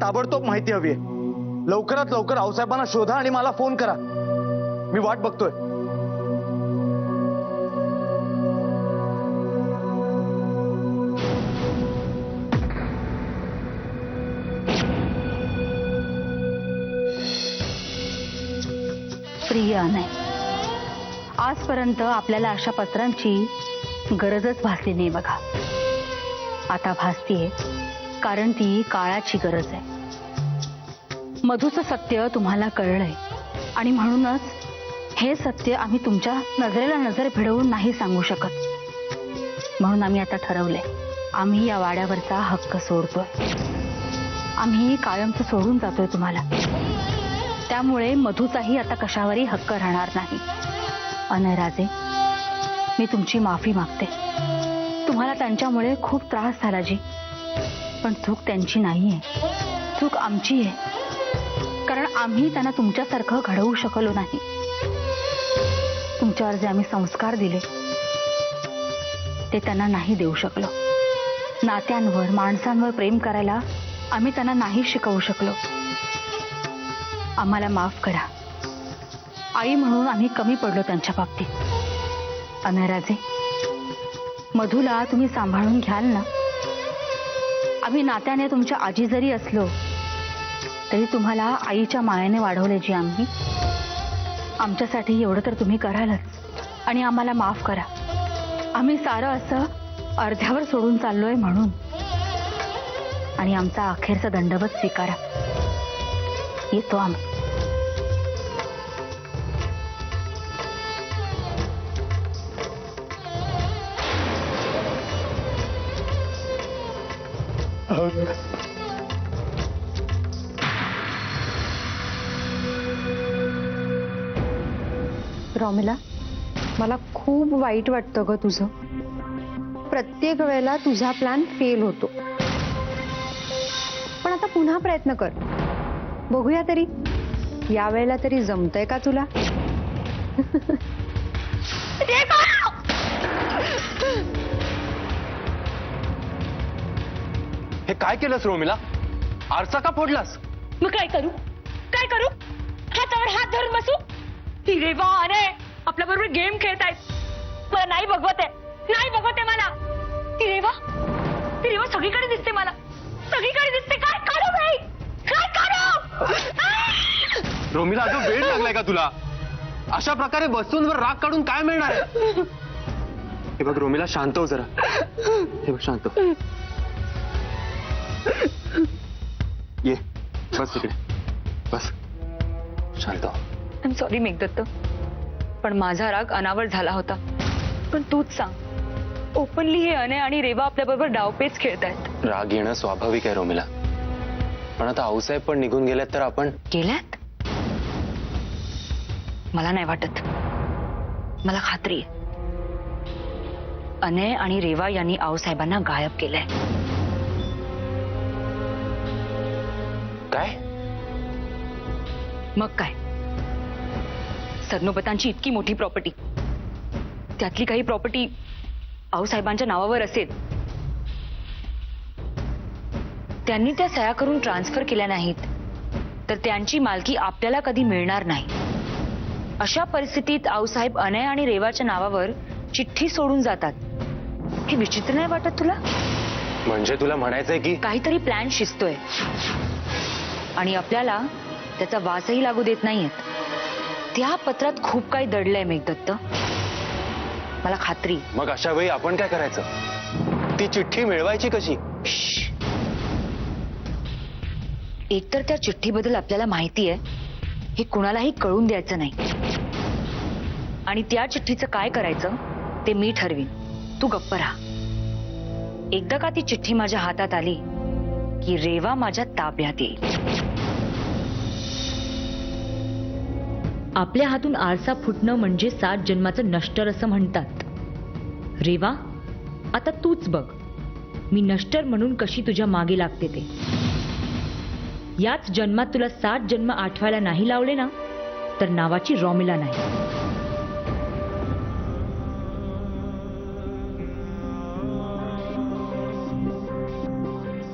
ताबडतोब माहिती हवी आहे. लवकरात लवकर आऊसाहेबांना शोधा आणि मला फोन करा. मी वाट बघतोय. प्रिय अनय, आजपर्यंत आपल्याला अशा पत्रांची गरजच भासली नाही बघा. आता भासतीये, कारण ती काळाची गरज आहे. मधुचं सत्य तुम्हाला कळलंय आणि म्हणूनच हे सत्य आम्ही तुमच्या नजरेला नजर भिडवून नाही सांगू शकत. म्हणून आम्ही आता ठरवलंय, आम्ही या वाड्यावरचा हक्क सोडतोय. आम्ही कायमचं सोडून जातोय तुम्हाला. त्यामुळे मधुचाही आता कशावरही हक्क राहणार नाही. अनय राजे, मी तुमची माफी मागते. तुम्हाला त्यांच्यामुळे खूप त्रास झाला जी, पण चूक त्यांची नाहीये, चूक आमची आहे. कारण आम्ही त्यांना तुमच्यासारखं घडवू शकलो नाही. तुमच्यावर जे आम्ही संस्कार दिले ते त्यांना नाही देऊ शकलो. नात्यांवर, माणसांवर प्रेम करायला आम्ही त्यांना नाही शिकवू शकलो. आम्हाला माफ करा. आई म्हणून आम्ही कमी पडलो त्यांच्या बाबतीत. अनय राजे, मधुला तुम्ही सांभाळून घ्याल ना? आम्ही नात्याने तुमच्या आजी जरी असलो तरी तुम्हाला आईच्या मायेने वाढवले जी आम्ही. आमच्यासाठी एवढं तर तुम्ही करालच आणि आम्हाला माफ करा. आम्ही सारं असं अर्ध्यावर सोडून चाललोय म्हणून. आणि आमचा अखेरचा दंडवत स्वीकारा. येतो आम्ही. रोमिला, मला खूप वाईट वाटतं ग तुझं. प्रत्येक वेळेला तुझा प्लॅन फेल होतो. पण आता पुन्हा प्रयत्न कर. बघूया तरी या वेळेला तरी जमतंय का तुला? हे काय केलंस रोमिला? आरसा का फोडलास? मग काय करू? काय करू? हातावर हात धरून बसू? ती रेवा अरे आपल्या बरोबर गेम खेळत आहेत. मला नाही बघवत आहे, नाही बघवत आहे मला. ती रेवा सगळीकडे दिसते मला, सगळीकडे दिसते. काय करू बाई? काय करू? रोमिला, अगं वेळ लागलाय का तुला? अशा प्रकारे बसूनवर राग काढून काय मिळणार आहे? हे बघ रोमिला, शांत हो जरा. हे बघ, शांत हो. ये बस तिकडे, बस. शांत हो. आय एम सॉरी मेघदत्त, पण माझा राग अनावर झाला होता. पण तूच सांग, ओपनली हे अनय आणि रेवा आपल्या बरोबर डावपेच खेळतायत. राग येणं स्वाभाविक आहे रोमिला, पण आता आऊसाहेब पण निघून गेलेत तर आपण. गेल्यात? मला नाही वाटत. मला खात्री आहे अनय आणि रेवा यांनी आऊसाहेबांना गायब केलंय. काय? मग काय, सरनोबतांची इतकी मोठी प्रॉपर्टी, त्यातली काही प्रॉपर्टी आऊसाहेबांच्या नावावर असेल. त्यांनी त्या सह्या करून ट्रान्सफर केल्या नाहीत तर त्यांची मालकी आपल्याला कधी मिळणार नाही. अशा परिस्थितीत आऊसाहेब अनय आणि रेवाच्या नावावर चिठ्ठी सोडून जातात. हे विचित्र नाही वाटत तुला? म्हणजे तुला म्हणायचंय की काहीतरी प्लॅन शिजतोय आणि आपल्याला त्याचा वासही लागू देत नाहीयेत. त्या पत्रात खूप काही दडलंय मेघदत्त, मला खात्री. मग अशा वेळी आपण काय करायचं? ती चिठ्ठी मिळवायची कशी? एकतर त्या चिठ्ठीबद्दल आपल्याला माहिती आहे हे कुणालाही कळून द्यायचं नाही. आणि त्या चिठ्ठीचं काय करायचं ते मी ठरवीन. तू गप्प राहा. एकदा का ती चिठ्ठी माझ्या हातात आली की रेवा माझ्या ताब्यात येईल. आपल्या हातून आरसा फुटणं म्हणजे 7 जन्माचं नष्टर असं म्हणतात. रेवा, आता तूच बघ मी नष्टर म्हणून कशी तुझ्या मागे लागते ते. याच जन्मात तुला 7 जन्म आठवायला नाही लावले ना तर नावाची रोमिला नाही.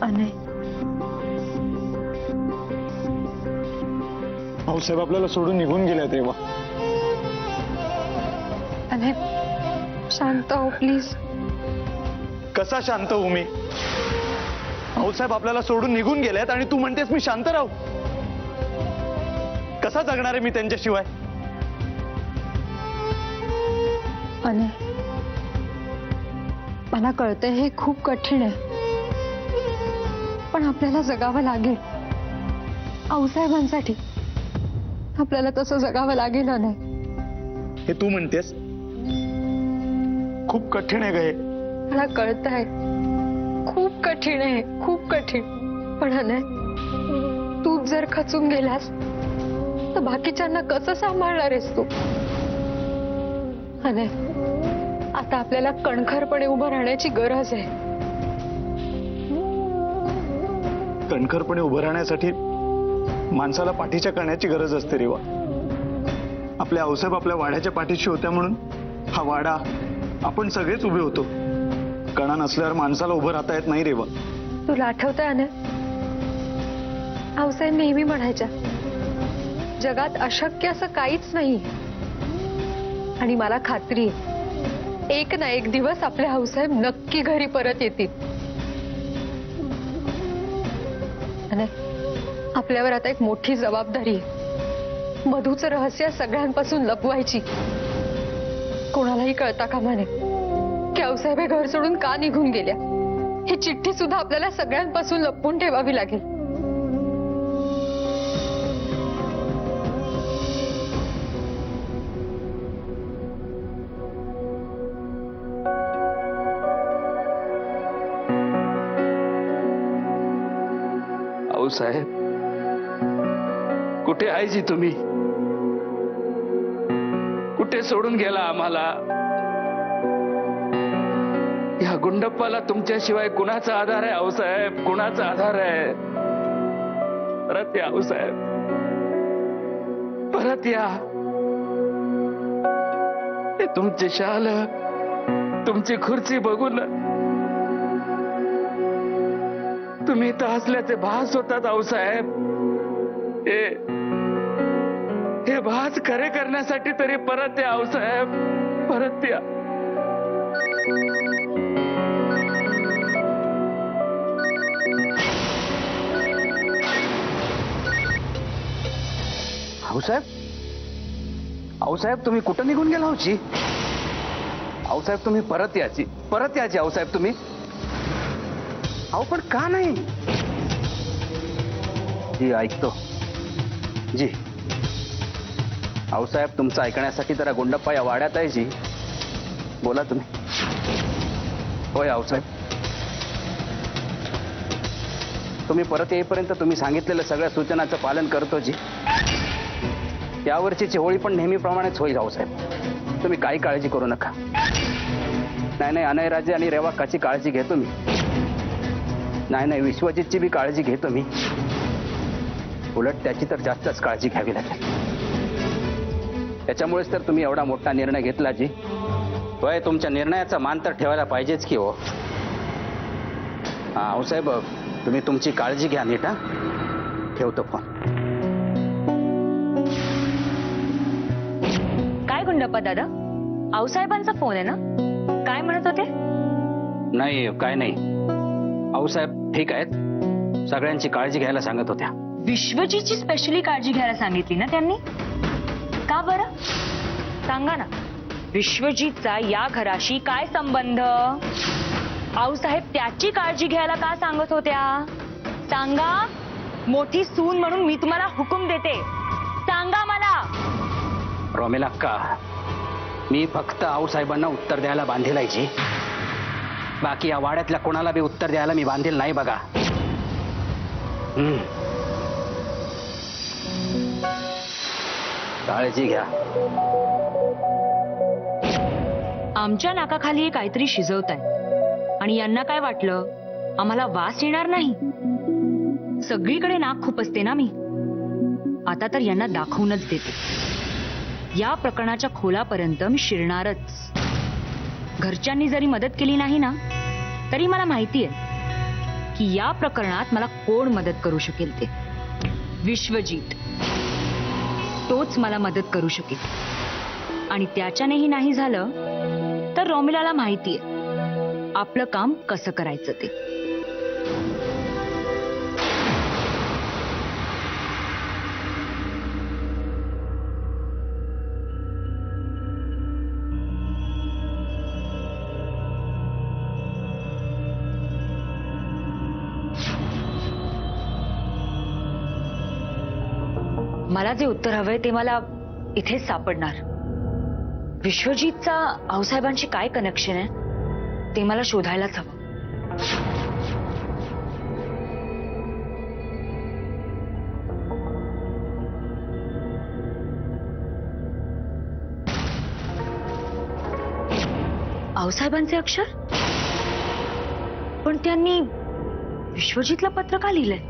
अनय, आऊसाहेब आपल्याला सोडून निघून गेलेत रेवा. अने शांत हो प्लीज. कसा शांत होऊ मी? आऊसाहेब आपल्याला सोडून निघून गेलेत आणि तू म्हणतेस मी शांत राहू? कसा जगणार आहे मी त्यांच्याशिवाय? अने मला कळतंय हे खूप कठीण आहे, पण आपल्याला जगावं लागेल. आऊसाहेबांसाठी आपल्याला तसं जगावं लागेल. नाही हे तू म्हणतेस खूप कठीण आहे ग हे. मला कळतंय खूप कठीण आहे, खूप कठीण. पण अने तू जर खचून गेलास तर बाकीच्यांना कसं सांभाळणार आहेस तू? अने आता आपल्याला कणखरपणे उभं राहण्याची गरज आहे. कणखरपणे उभं राहण्यासाठी माणसाला पाठीच्या कण्याची गरज असते रेवा. आपले आऊसाहेब आपल्या वाड्याच्या पाठीशी होत्या म्हणून हा वाडा, आपण सगळेच उभे होतो. कणा नसल्यावर माणसाला उभं राहता येत नाही रेवा. तुला आठवतंय अने, आऊसाहेब नेहमी म्हणायच्या जगात अशक्य असं काहीच नाही. आणि मला खात्री आहे एक ना एक दिवस आपले आऊसाहेब नक्की घरी परत येतील. अने आपल्यावर आता एक मोठी जबाबदारी आहे. मधूचं रहस्य सगळ्यांपासून लपवायची. कोणालाही कळता कामा नये की आऊसाहेब हे घर सोडून का निघून गेल्या. ही चिठ्ठी सुद्धा आपल्याला सगळ्यांपासून लपवून ठेवावी लागेल. आऊसाहेब कुठे आहे जी तुम्ही? कुठे सोडून गेला आम्हाला? या गुंडप्पाला तुमच्याशिवाय कुणाचा आधार आहे आऊसाहेब? कुणाचा आधार आहे? परत या आऊसाहेब, परत या. हे तुमचे शाल, तुमची खुर्ची बघून तुम्ही इथं असल्याचे भास होतात आऊसाहेब. हे भास खरे करण्यासाठी तरी परत या आऊसाहेब, परत या. आऊसाहेब, आऊसाहेब तुम्ही कुठं निघून गेला होची? आऊसाहेब तुम्ही परत याची, परत याची आऊसाहेब तुम्ही. अहो पण का नाही? जी ऐकतो जी. आऊसाहेब तुमचं ऐकण्यासाठी जरा गुंडप्पा या वाड्यात आहे जी. बोला तुम्ही. होय आऊसाहेब, तुम्ही परत येईपर्यंत तुम्ही सांगितलेलं सगळ्या सूचनांचं पालन करतो जी. यावरची होळी पण नेहमीप्रमाणेच होईल आऊसाहेब. तुम्ही काही काळजी करू नका. नाही अनयराजे आणि रेवाकाची काळजी घेतो मी. नाही विश्वजितची बी काळजी घेतो मी. उलट त्याची तर जास्तच काळजी घ्यावी लागेल. त्याच्यामुळेच तर तुम्ही एवढा मोठा निर्णय घेतला जी. होय, तुमच्या निर्णयाचा मान तर ठेवायला पाहिजेच की हो. हा आऊसाहेब, तुम्ही तुमची काळजी घ्या नीट. हा ठेवतो फोन. काय गुंडप्पा दादा, आऊसाहेबांचा फोन आहे ना? काय म्हणत होते? नाही काय नाही, आऊसाहेब ठीक आहेत. सगळ्यांची काळजी घ्यायला सांगत होत्या. विश्वजीतची स्पेशली काळजी घ्यायला सांगितली ना त्यांनी? का बरं सांगा ना. विश्वजीतचा या घराशी काय संबंध? आऊसाहेब त्याची काळजी घ्यायला का सांगत होत्या? सांगा. मोठी सून म्हणून मी तुम्हाला हुकूम देते, सांगा मला. रोमिला का, मी फक्त आऊसाहेबांना उत्तर द्यायला बांधील आहे जी. बाकी या वाड्यातल्या कोणाला बी उत्तर द्यायला मी बांधील नाही बघा. काळजी घ्या. आमच्या नाकाखाली काहीतरी शिजवताय आणि यांना काय वाटलं आम्हाला वास येणार नाही? सगळीकडे नाक खुपसते ना मी. आता तर यांना दाखवूनच देते. या प्रकरणाच्या खोलापर्यंत मी शिरणारच. घरच्यांनी जरी मदत केली नाही ना, तरी मला माहिती आहे की या प्रकरणात मला कोण मदत करू शकेल ते. विश्वजीत. तोच मला मदत करू शकेल आणि त्याच्यानेही नाही झालं तर रोमिलाला माहितीये आपलं काम कसं करायचं ते. मला जे उत्तर हवंय ते मला इथेच सापडणार. विश्वजितचा आऊसाहेबांशी काय कनेक्शन आहे ते मला शोधायलाच हवं. आऊसाहेबांचे अक्षर, पण त्यांनी विश्वजितला पत्र का लिहिलंय?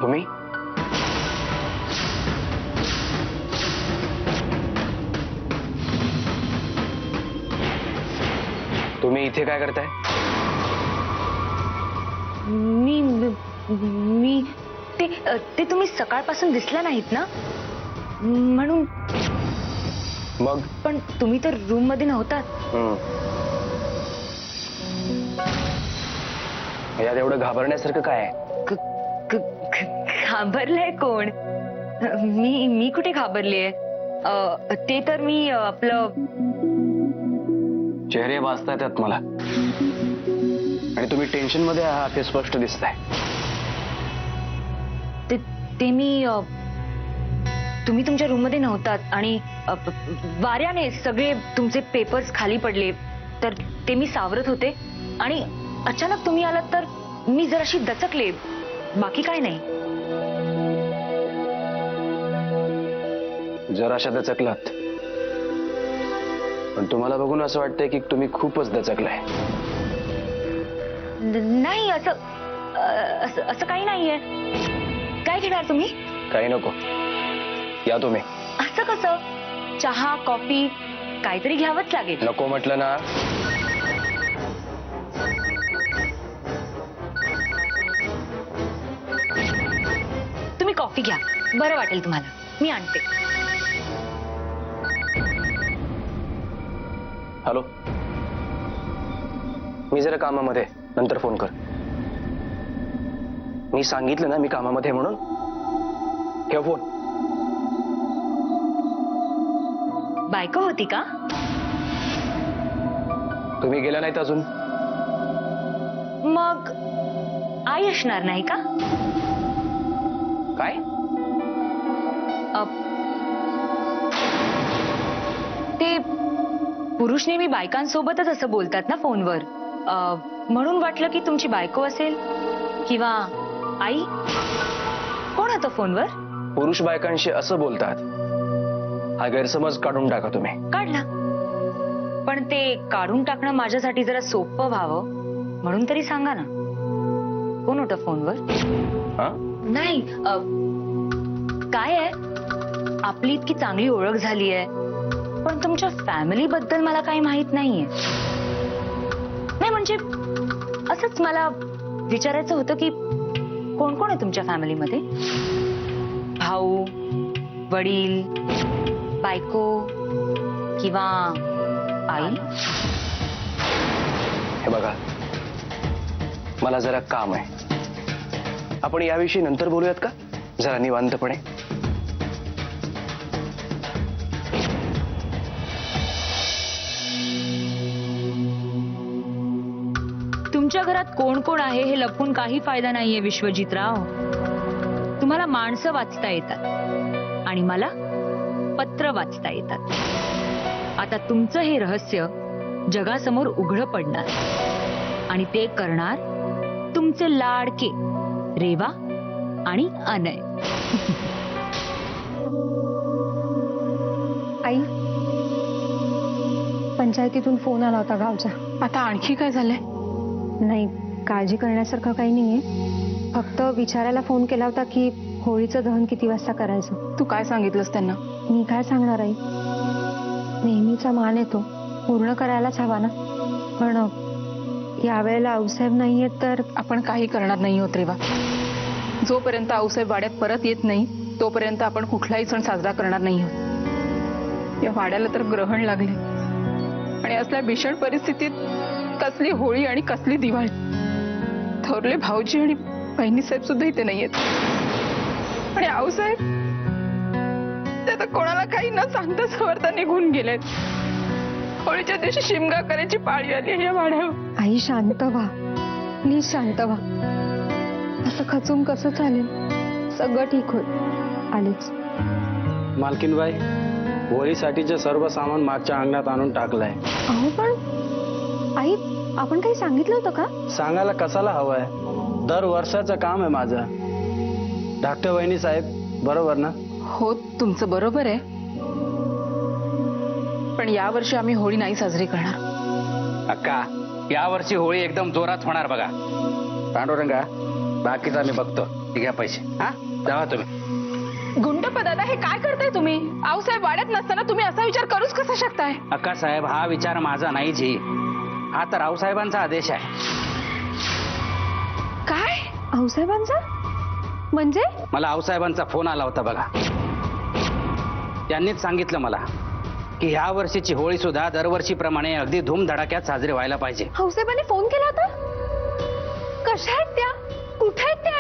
तुम्ही तुम्ही इथे काय करताय? मी मी ते तुम्ही सकाळपासून दिसला नाहीत ना म्हणून. मग पण तुम्ही तर रूम मध्ये नव्हतात. यात एवढं घाबरण्यासारखं काय आहे? घाबरलाय कोण? मी कुठे घाबरलीये? ते तर मी आपलं चेहरे वाचतायत त्यात मला, आणि तुम्ही टेन्शन मध्ये आहात ते स्पष्ट दिसतंय. ते मी तुम्ही तुमच्या रूम मध्ये नव्हतात आणि वाऱ्याने सगळे तुमचे पेपर्स खाली पडले तर ते मी सावरत होते आणि अचानक तुम्ही आलात तर मी जराशी दचकले, बाकी काय नाही. जराशा दचकलात, पण तुम्हाला बघून असं वाटतंय की तुम्ही खूपच दचकलाय. नाही असं काही नाहीये. काय घेणार तुम्ही? काही नको, या तुम्ही. असं कसं? चहा कॉफी काहीतरी घ्यावंच लागेल. नको म्हटलं ना. तुम्ही कॉफी घ्या, बरं वाटेल तुम्हाला. मी आणते. हॅलो, मी जरा कामामध्ये, नंतर फोन कर. मी सांगितलं ना मी कामामध्ये म्हणून. ठेव फोन. बायको होती का? तुम्ही गेला नाहीत अजून. मग आई असणार नाही का? काय? ते पुरुष नेहमी बायकांसोबतच असं बोलतात ना फोनवर, म्हणून वाटलं की तुमची बायको असेल किंवा आई. कोण होतं फोनवर? पुरुष बायकांशी असं बोलतात हा गैरसमज काढून टाका तुम्ही. काढला, पण ते काढून टाकणं माझ्यासाठी जरा सोपं व्हावं म्हणून तरी सांगा ना, कोण होतं फोनवर? नाही काय आहे, आपली इतकी चांगली ओळख झाली आहे पण तुमच्या फॅमिली बद्दल मला काही माहित नाहीये. नाही म्हणजे असंच मला विचारायचं होतं की कोण कोण आहे तुमच्या फॅमिलीमध्ये? भाऊ, वडील, बायको किंवा आई? हे बघा, मला जरा काम आहे. आपण याविषयी नंतर बोलूयात का, जरा निवांतपणे? तुमच्या घरात कोण कोण आहे हे लपवून काही फायदा नाहीये विश्वजितराव. तुम्हाला माणसं वाचता येतात आणि मला पत्र वाचता येतात. आता तुमचं हे रहस्य जगासमोर उघड पडणार आणि ते करणार तुमचे लाडके रेवा आणि अनय. आई, पंचायतीतून फोन आला होता गावच्या. आता आणखी काय झालंय? नाही, काळजी करण्यासारखं काही नाहीये. फक्त विचारायला फोन केला होता की होळीचं दहन किती वाजता करायचं. तू काय सांगितलंस त्यांना? मी काय सांगणार आई, नेहमीचा मान येतो, पूर्ण करायलाच हवा ना. पण यावेळेला आऊसाहेब नाहीये तर आपण काही करणार नाही होत रेवा. जोपर्यंत आऊसाहेब वाड्यात परत येत नाही तोपर्यंत आपण कुठलाही सण साजरा करणार नाही आहोत. या वाड्याला तर ग्रहण लागले आणि असल्या भीषण परिस्थितीत कसली होळी आणि कसली दिवाळी. थोरले भाऊजी आणि बहिणी साहेब सुद्धा इथे नाहीयेत आणि आऊसाहेब ते तर कोणाला काही न सांगता सवरता निघून गेलेत. होळीच्या दिवशी शिमगा करायची पाळी आली आहे या वाड्यावर. आई शांत व्हा, प्लीज शांत व्हा. असं खचून कसं चालेल? सगळं ठीक होईल. आलीच. मालकीनबाई, होळीसाठीचे सर्व सामान मागच्या अंगणात आणून टाकलंय. अहो पण आई, आपण काही सांगितलं होतं का? सांगायला कशाला हवंय? दर वर्षाचं काम आहे माझं. धाकटे वहिनी साहेब, बरोबर ना? हो, तुमचं बरोबर आहे, पण यावर्षी आम्ही होळी नाही साजरी करणार. अक्का, यावर्षी होळी एकदम जोरात होणार बघा. पांडुरंगा, बाकीचा मी बघतो. हे घ्या पैसे. हा, जावा तुम्ही. गुंडप्पा दादा, हे काय करताय तुम्ही? आऊसाहेब वाड्यात नसताना तुम्ही असा विचार करूच कसा शकताय? अक्का साहेब, हा विचार माझा नाही जी. हा तर रावसाहेबांचा आदेश आहे. काय? आऊसाहेबांचा म्हणजे? मला आऊसाहेबांचा फोन आला होता बघा. त्यांनीच सांगितलं मला की ह्या वर्षीची होळी सुद्धा दरवर्षीप्रमाणे अगदी धूमधडाक्यात साजरी व्हायला पाहिजे. आऊसाहेबांनी फोन केला होता? कशा आहेत त्या? कुठे आहेत त्या?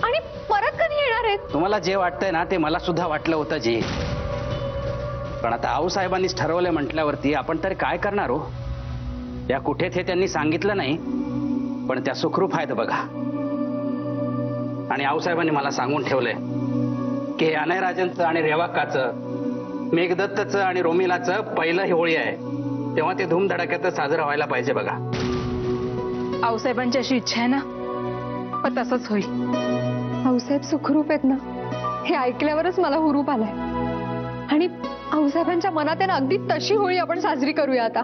आणि परत कधी येणार आहेत? तुम्हाला जे वाटतंय ना ते मला सुद्धा वाटलं होतं जी. पण आता आऊसाहेबांनीच ठरवलं म्हटल्यावरती आपण तरी काय करणार हो? त्या कुठे ते त्यांनी सांगितलं नाही, पण त्या सुखरूप आहेत बघा. आणि आऊसाहेबांनी मला सांगून ठेवलंय की हे अनयराजांचं आणि रेवाक्काचं, मेघदत्तचं आणि रोमिलाचं पहिलं होळी आहे, तेव्हा ते धूमधडाक्यात साजरं व्हायला पाहिजे बघा. आऊसाहेबांची अशी इच्छा आहे ना, पण तसंच होईल. आऊसाहेब सुखरूप आहेत ना, हे ऐकल्यावरच मला हुरूप आलाय. आणि आऊसाहेबांच्या मनात आहे ना, अगदी तशी होळी आपण साजरी करूया आता.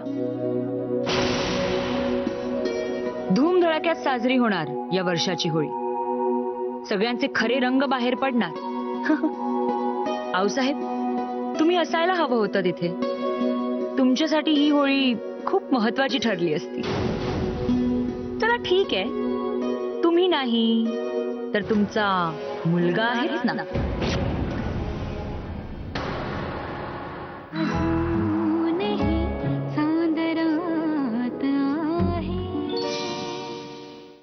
धूमधडाक्यात साजरी होणार या वर्षाची होळी. सगळ्यांचे खरे रंग बाहेर पडणार. आऊसाहेब, तुम्ही असायला हवं होतं तिथे. तुमच्यासाठी ही होळी खूप महत्वाची ठरली असती. चला ठीक आहे, तुम्ही नाही तर तुमचा मुलगा आहेच ना.